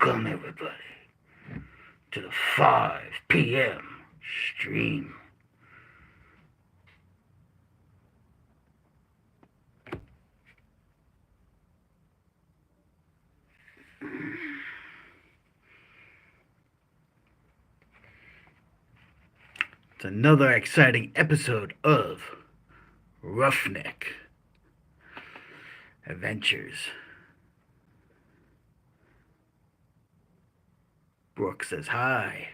Welcome, everybody, to the 5 p.m. stream. It's another exciting episode of Roughneck Adventures. Brooke says hi.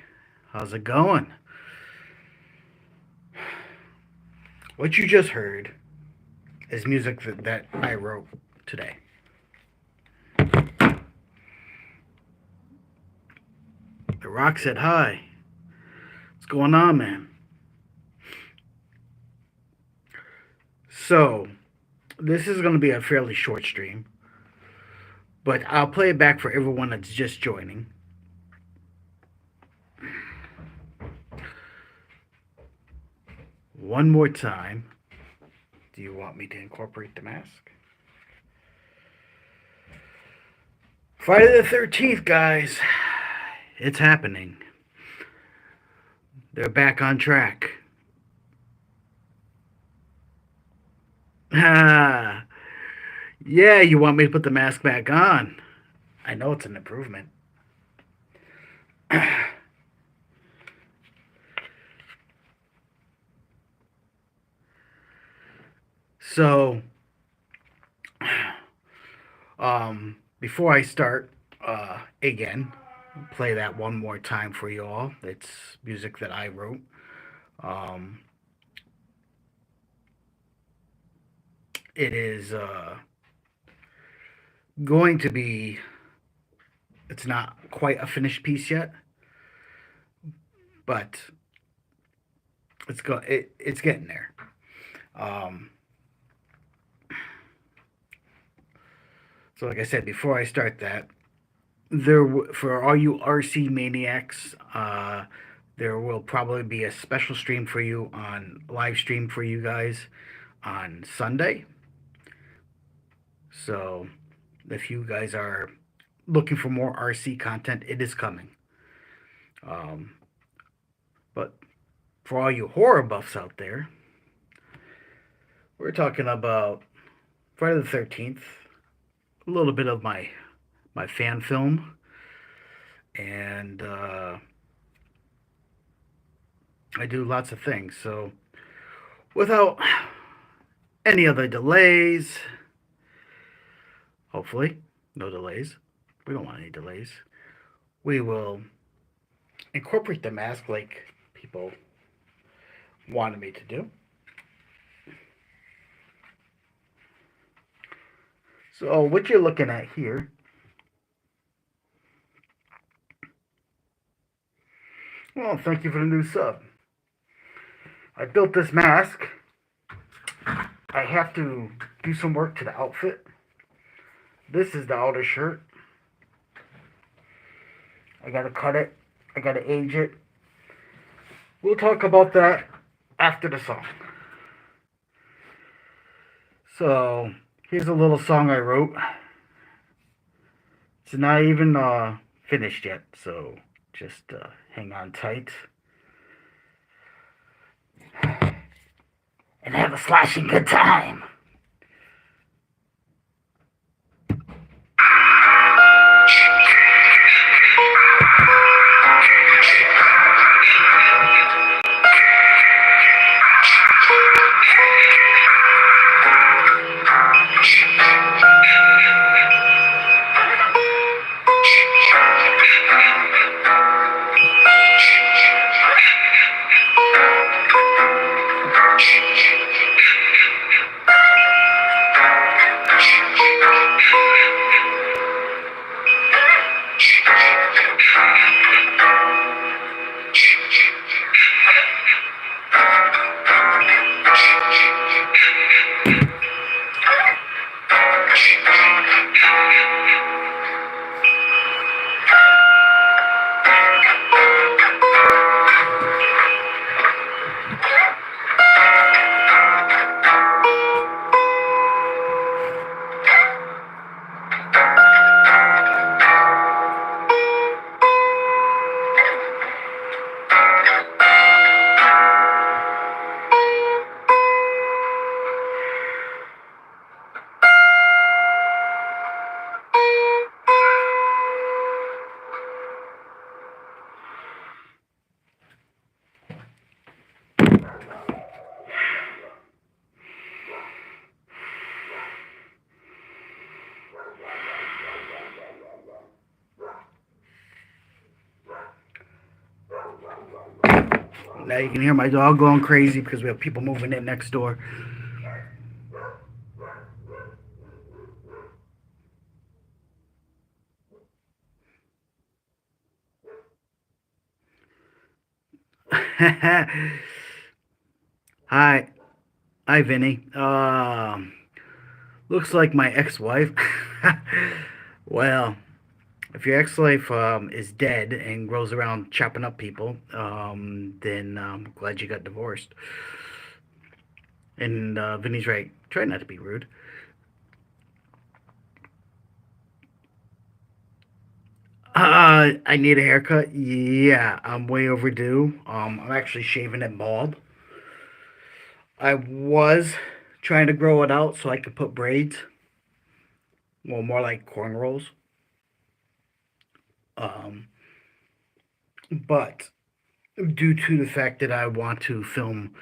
How's it going? What you just heard is music that I wrote today. The Rock said hi. What's going on, man? So, this is going to be a fairly short stream, but I'll play it back for everyone that's just joining. One more time. Do you want me to incorporate the mask? Friday the 13th, guys. It's happening. They're back on track. Ah, yeah, you want me to put the mask back on? I know it's an improvement. So, before I start, again, play that one more time for you all. It's music that I wrote. It is going to be, it's not quite a finished piece yet, but it's getting there. So like I said, before I start that, for all you RC maniacs, there will probably be a special stream for you on live stream for you guys on Sunday. So if you guys are looking for more RC content, it is coming. But for all you horror buffs out there, we're talking about Friday the 13th, a little bit of my fan film, and I do lots of things. So without any other delays, hopefully no delays, we don't want any delays, we will incorporate the mask like people wanted me to do. So what you're looking at here, well, thank you for the new sub. I built this mask. I have to do some work to the outfit. This is the outer shirt. I gotta cut it. I gotta age it. We'll talk about that after the song. So here's a little song I wrote. It's not even finished yet, so just hang on tight and have a slashing good time. Now you can hear my dog going crazy because we have people moving in next door. Hi, hi, Vinny. Looks like my ex-wife. Well, if your ex-wife is dead and goes around chopping up people, then I'm glad you got divorced. And Vinny's right. Try not to be rude. I need a haircut. Yeah, I'm way overdue. I'm actually shaving it bald. I was trying to grow it out so I could put braids. Well, more like cornrows. Um, but due to the fact that I want to film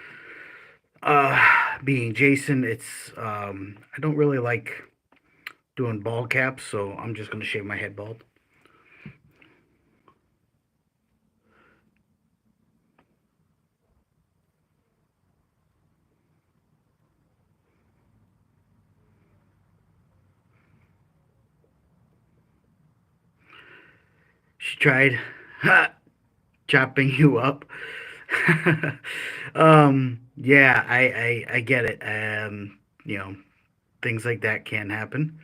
uh, being Jason, I don't really like doing bald caps, so I'm just gonna shave my head bald. She tried chopping you up. Yeah, I get it. You know, things like that can happen.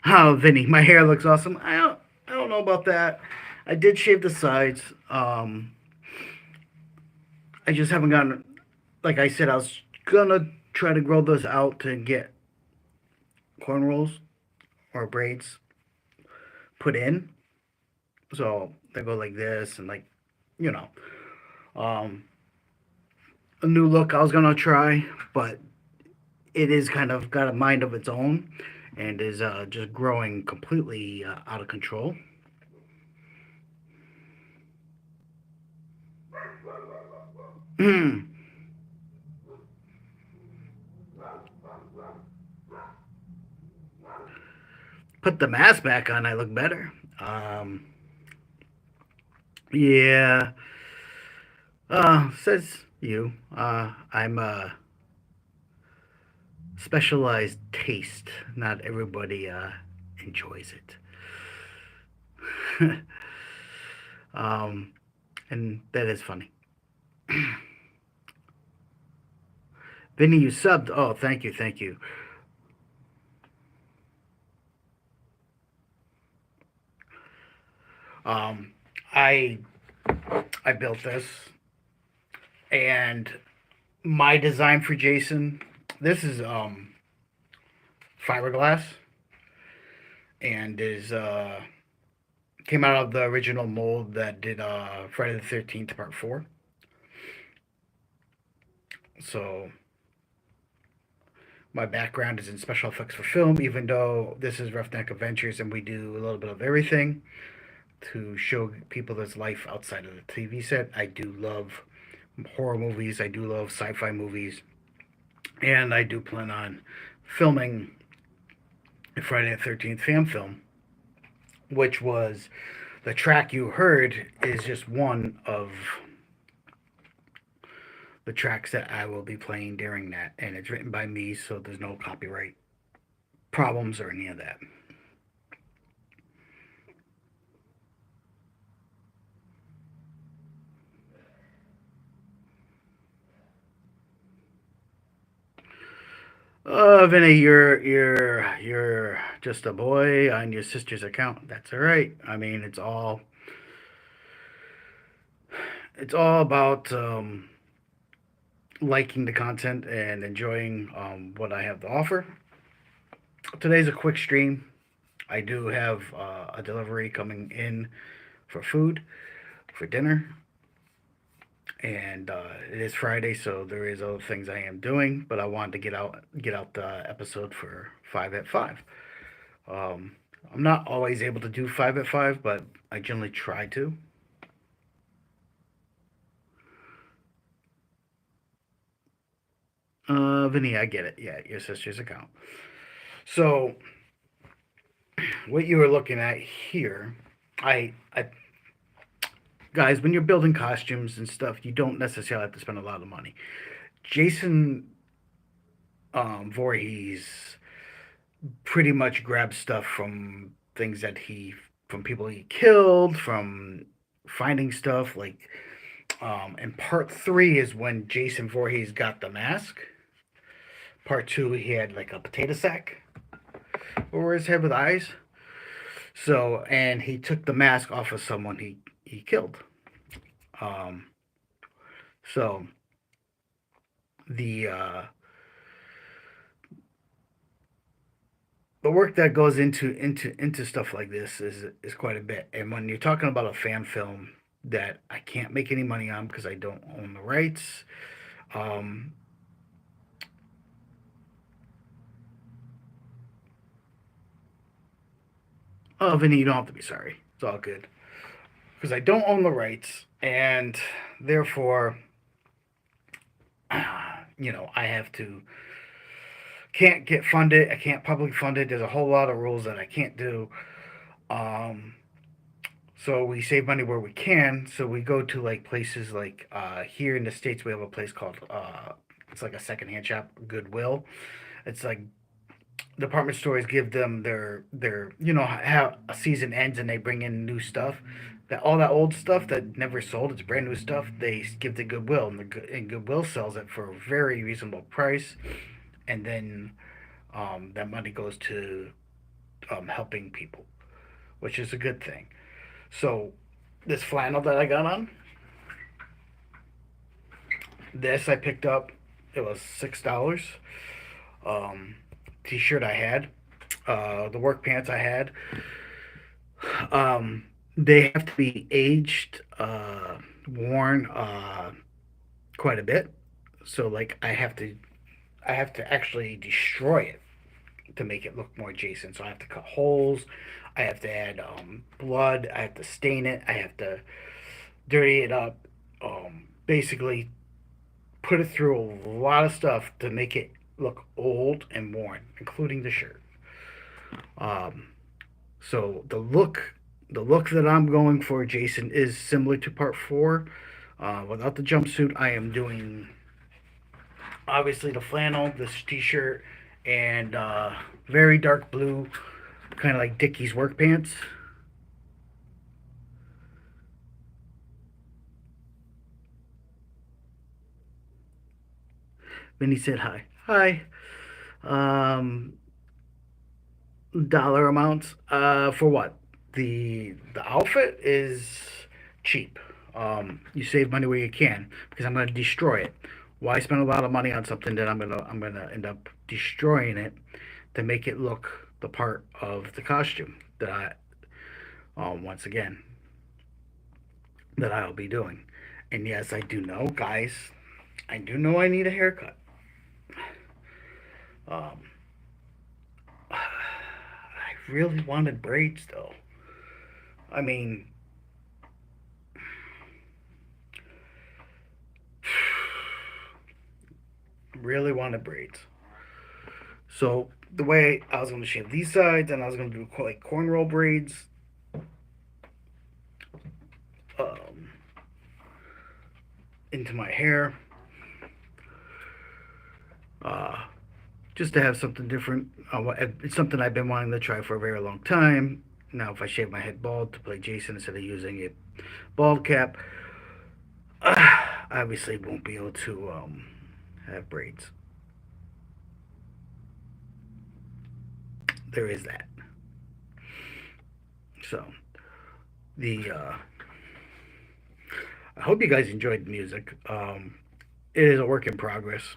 Oh, Vinny, my hair looks awesome. I don't know about that. I did shave the sides. I just haven't gotten. Like I said, I was gonna try to grow those out to get cornrows or braids put in. So they go like this and like, you know, um, a new look I was gonna try, but it is kind of got a mind of its own and is just growing completely out of control. Put the mask back on, I look better. Um, yeah, says you. I'm a specialized taste. Not everybody enjoys it. um, and that is funny. Vinny, you subbed. Oh, thank you, thank you. Um, I I built this, and my design for Jason. This is fiberglass, and is came out of the original mold that did Friday the 13th Part 4. So my background is in special effects for film, even though this is Roughneck Adventures and we do a little bit of everything to show people this life outside of the TV set. I do love horror movies, I do love sci fi movies, and I do plan on filming a Friday the 13th fan film, which was the track you heard is just one of the tracks that I will be playing during that, and it's written by me, so there's no copyright problems or any of that. Vinny, you're just a boy on your sister's account. That's all right. I mean, it's all about liking the content and enjoying what I have to offer. Today's a quick stream. I do have a delivery coming in for food for dinner, and it is Friday, so there is other things I am doing. But I wanted to get out the episode for 5 at 5. Um, I'm not always able to do 5 at 5, but I generally try to. Vinny, I get it. Yeah, your sister's account. So what you were looking at here, I guys, when you're building costumes and stuff, you don't necessarily have to spend a lot of money. Jason Voorhees pretty much grabs stuff from things that he from people he killed, from finding stuff like and part three is when Jason Voorhees got the mask. Part two, he had like a potato sack over his head with eyes. So, and he took the mask off of someone he killed. Um, so the uh, the work that goes into stuff like this is quite a bit. And when you're talking about a fan film that I can't make any money on because I don't own the rights, um, oh, Vinny, you don't have to be sorry. It's all good because I don't own the rights, and therefore, I have to can't get funded. I can't public fund it. There's a whole lot of rules that I can't do. Um, so we save money where we can. So we go to like places like here in the states. We have a place called it's like a secondhand shop, Goodwill. It's like department stores give them their how a season ends and they bring in new stuff. That all that old stuff that never sold, it's brand new stuff. They give to Goodwill, and Goodwill sells it for a very reasonable price, and then that money goes to helping people, which is a good thing. So this flannel that I got on, this I picked up. It was $6. Um, T-shirt I had, the work pants I had. They have to be aged, worn quite a bit. So like I have to actually destroy it to make it look more Jason. So I have to cut holes. I have to add blood. I have to stain it. I have to dirty it up. Basically, put it through a lot of stuff to make it look old and worn, including the shirt. Um, so the look that I'm going for, Jason, is similar to part four. Without the jumpsuit, I am doing obviously the flannel, this t-shirt, and very dark blue, kind of like Dickies work pants. Then he said hi. Hi. Um, dollar amounts. For what? The outfit is cheap. You save money where you can because I'm gonna destroy it. Why spend a lot of money on something that I'm gonna end up destroying it to make it look the part of the costume that once again that I'll be doing. And yes, I do know, guys. I do know I need a haircut. Um, I really wanted braids though. I mean, really wanted braids. So the way I was going to shave these sides, and I was going to do like cornrow braids, um, into my hair, uh, just to have something different. It's something I've been wanting to try for a very long time. Now, if I shave my head bald to play Jason instead of using a bald cap, obviously won't be able to have braids. There is that. So the I hope you guys enjoyed the music. It is a work in progress,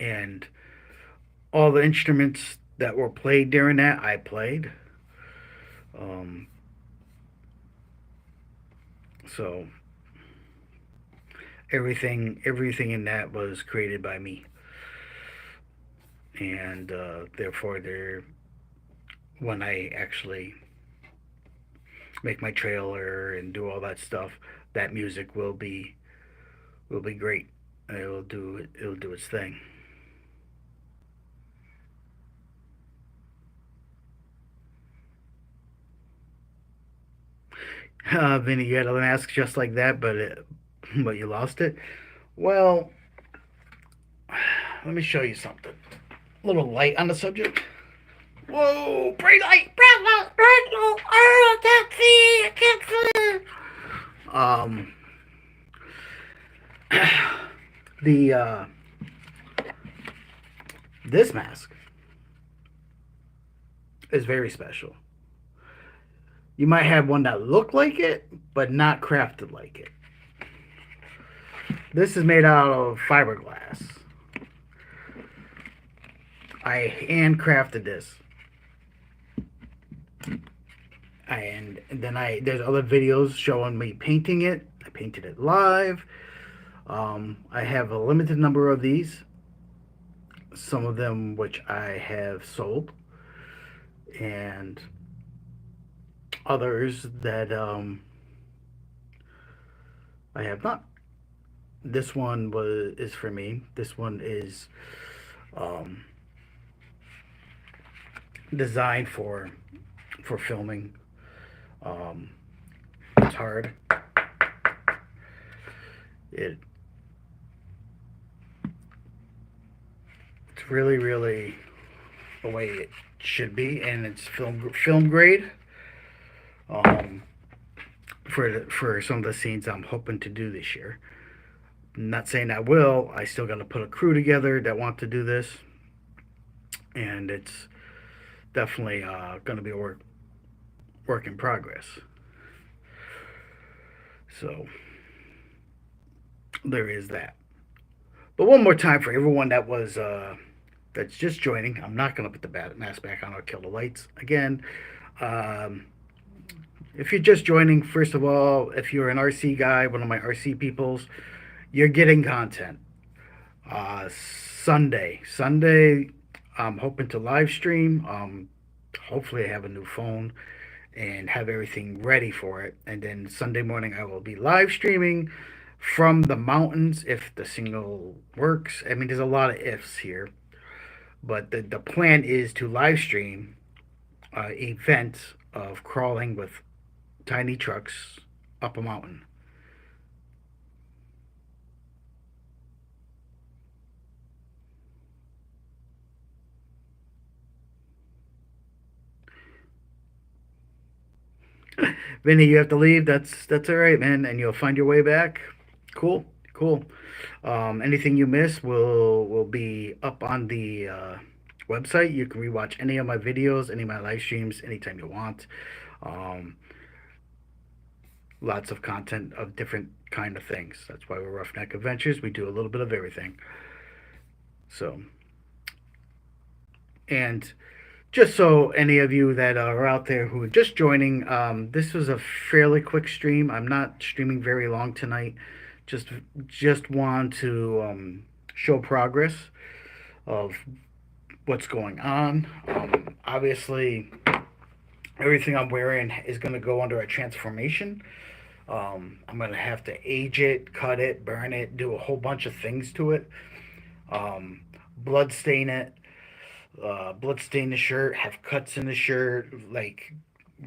and all the instruments that were played during that I played. Um, so everything in that was created by me, and therefore there when I actually make my trailer and do all that stuff, that music will be great. It'll do its thing. Vinny, you had a mask just like that, but you lost it. Well, let me show you something. A little light on the subject. Whoa, bright light, bright light, bright light. Oh, I can't see, I can't see. The This mask is very special. You might have one that looked like it, but not crafted like it. This is made out of fiberglass. I handcrafted this, and then there's other videos showing me painting it. I painted it live. I have a limited number of these. Some of them which I have sold, and others that I have not. This one is for me. This one is um, designed for filming. Um, it's hard. It it's really the way it should be, and it's film grade. Um, for some of the scenes I'm hoping to do this year. I'm not saying I will. I still got to put a crew together that want to do this, and it's definitely going to be a work in progress. So there is that. But one more time for everyone that's just joining. I'm not going to put the mask back on or kill the lights again. Um, if you're just joining, first of all, if you're an RC guy, one of my RC peoples, you're getting content. Uh, Sunday, I'm hoping to live stream. Hopefully, I have a new phone and have everything ready for it. And then Sunday morning, I will be live streaming from the mountains if the signal works. I mean, there's a lot of ifs here, but the plan is to live stream events of crawling with tiny trucks up a mountain. Vinny, you have to leave. That's all right, man, and you'll find your way back. Cool, cool. Anything you miss will be up on the website. You can rewatch any of my videos, any of my live streams, anytime you want. Um, Lots of content of different kind of things. That's why we're Roughneck Adventures. We do a little bit of everything. So, and just so any of you that are out there who are just joining, this was a fairly quick stream. I'm not streaming very long tonight. Just just want to show progress of what's going on. Obviously, everything I'm wearing is going to go under a transformation. I'm going to have to age it, cut it, burn it, do a whole bunch of things to it. Um, blood stain it, blood stain the shirt, have cuts in the shirt, like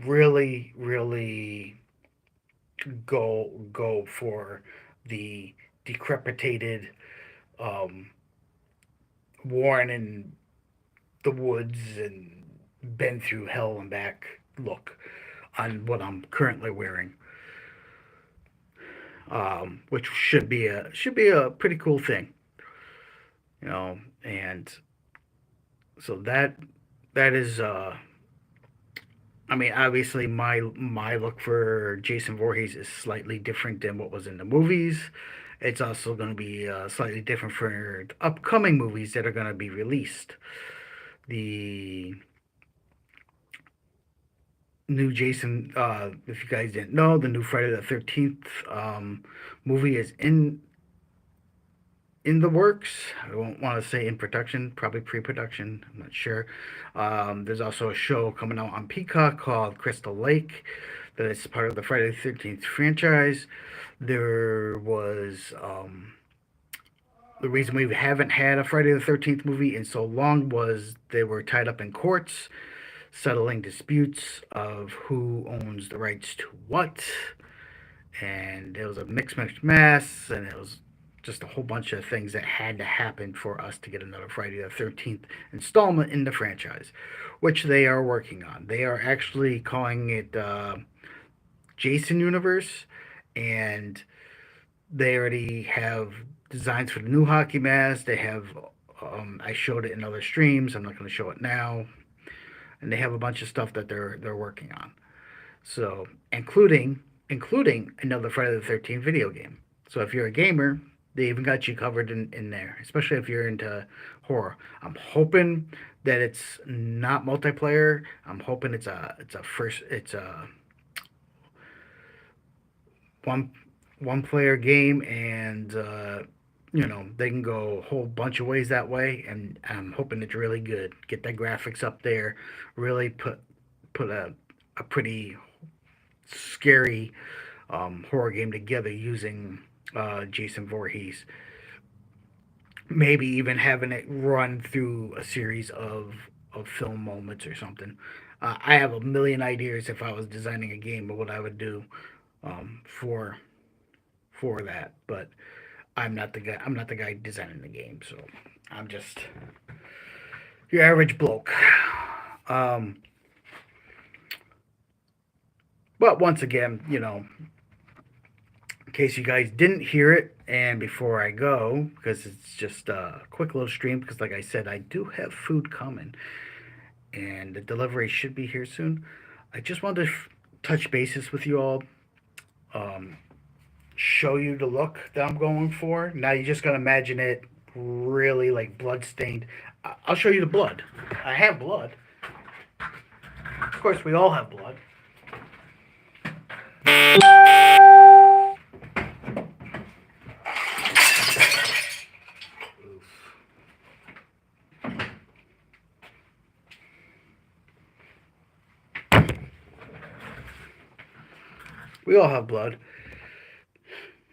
really go for the decrepitated, um, worn in the woods and been through hell and back look on what I'm currently wearing, which should be a pretty cool thing, and so that is I mean, obviously, my look for Jason Voorhees is slightly different than what was in the movies. It's also going to be slightly different for the upcoming movies that are going to be released. The new Jason, if you guys didn't know, the new Friday the 13th movie is in the works. I won't want to say in production, probably pre-production. I'm not sure. There's also a show coming out on Peacock called Crystal Lake that is part of the Friday the 13th franchise. There was the reason we haven't had a Friday the 13th movie in so long was they were tied up in courts. settling disputes of who owns the rights to what, and it was a mixed mess, and it was just a whole bunch of things that had to happen for us to get another Friday the 13th installment in the franchise, which they are working on. They are actually calling it Jason Universe, and they already have designs for the new hockey mask. They have, I showed it in other streams. I'm not going to show it now, and they have a bunch of stuff that they're working on. So, including another Friday the 13th video game. So if you're a gamer, they even got you covered in there, especially if you're into horror. I'm hoping that it's not multiplayer. I'm hoping it's a one one player game, and they can go a whole bunch of ways that way. And I'm hoping it's really good. Get the graphics up there, really put a pretty scary horror game together using Jason Voorhees. Maybe even having it run through a series of film moments or something. I have a million ideas if I was designing a game of what I would do um, for for that, but I'm not the guy. I'm not the guy designing the game, so I'm just your average bloke. Um, but once again, in case you guys didn't hear it, and before I go, because it's just a quick little stream, because like I said, I do have food coming, and the delivery should be here soon. I just wanted to touch bases with you all, um, show you the look that I'm going for. Now you just gotta imagine it really like blood stained. I'll show you the blood. I have blood. Of course, we all have blood. We all have blood.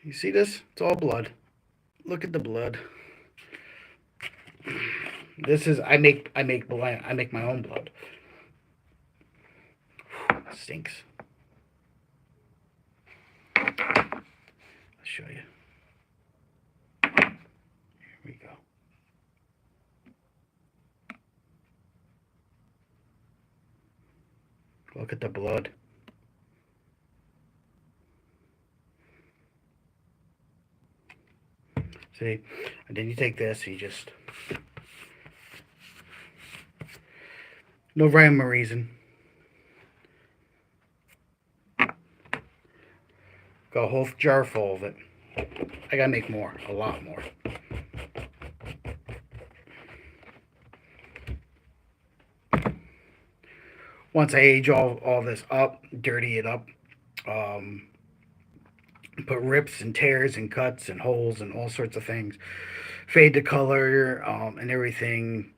You see this? It's all blood. Look at the blood. This is I make blood. I make my own blood. It stinks. I'll show you. Here we go. Look at the blood. See? And then you take this and you just no rhyme or reason. Got a whole jar full of it. I gotta make more, a lot more. Once I age all this up, dirty it up, um, put rips and tears and cuts and holes and all sorts of things, fade the color and everything.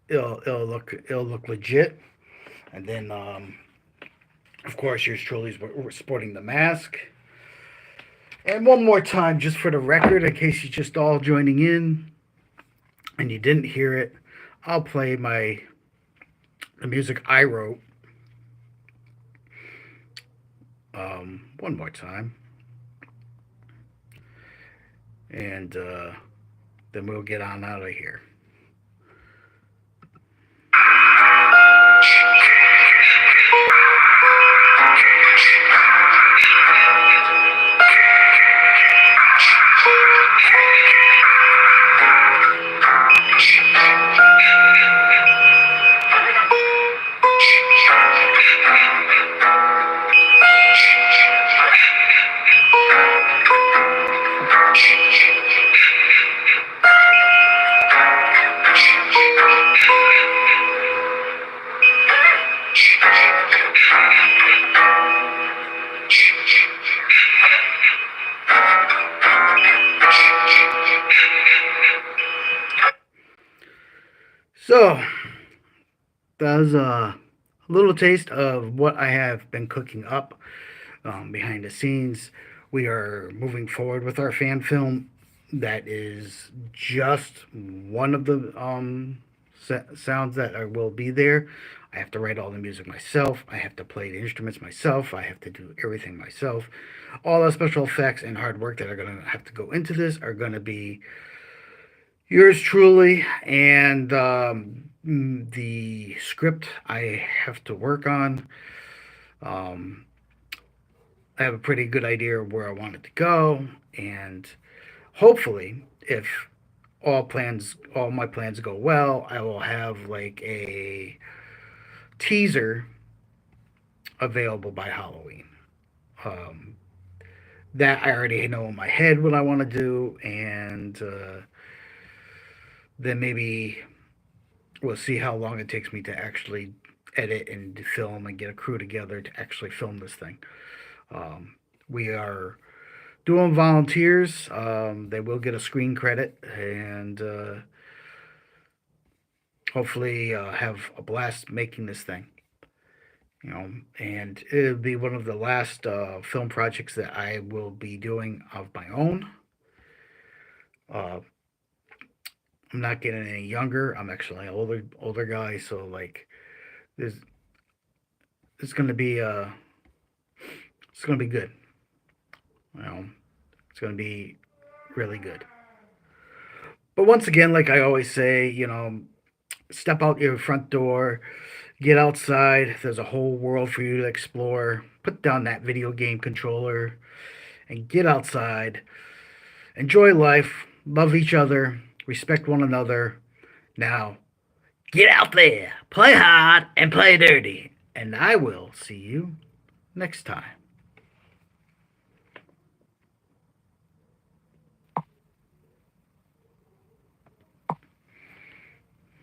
It'll look legit, and then of course yours truly is sporting the mask. And one more time, just for the record, in case you're just all joining in and you didn't hear it, I'll play the music I wrote one more time, and then we'll get on out of here. So, that was a little taste of what I have been cooking up behind the scenes. We are moving forward with our fan film. That is just one of the sounds that will be there. I have to write all the music myself. I have to play the instruments myself. I have to do everything myself. All the special effects and hard work that are going to have to go into this are going to be yours truly. And the script I have to work on. Um, I have a pretty good idea of where I want it to go, and hopefully, if all my plans go well, I will have like a teaser available by Halloween. Um, that I already know in my head what I want to do, and then maybe we'll see how long it takes me to actually edit and film and get a crew together to actually film this thing. We are doing volunteers. They will get a screen credit and hopefully have a blast making this thing. And it'll be one of the last film projects that I will be doing of my own. Uh, I'm not getting any younger. I'm actually an older guy, so like there's it's gonna be it's gonna be good. You know, it's gonna be really good. But once again, like I always say, step out your front door, get outside. There's a whole world for you to explore. Put down that video game controller and get outside. Enjoy life, love each other, respect one another. Now, get out there, play hard, and play dirty. And I will see you next time.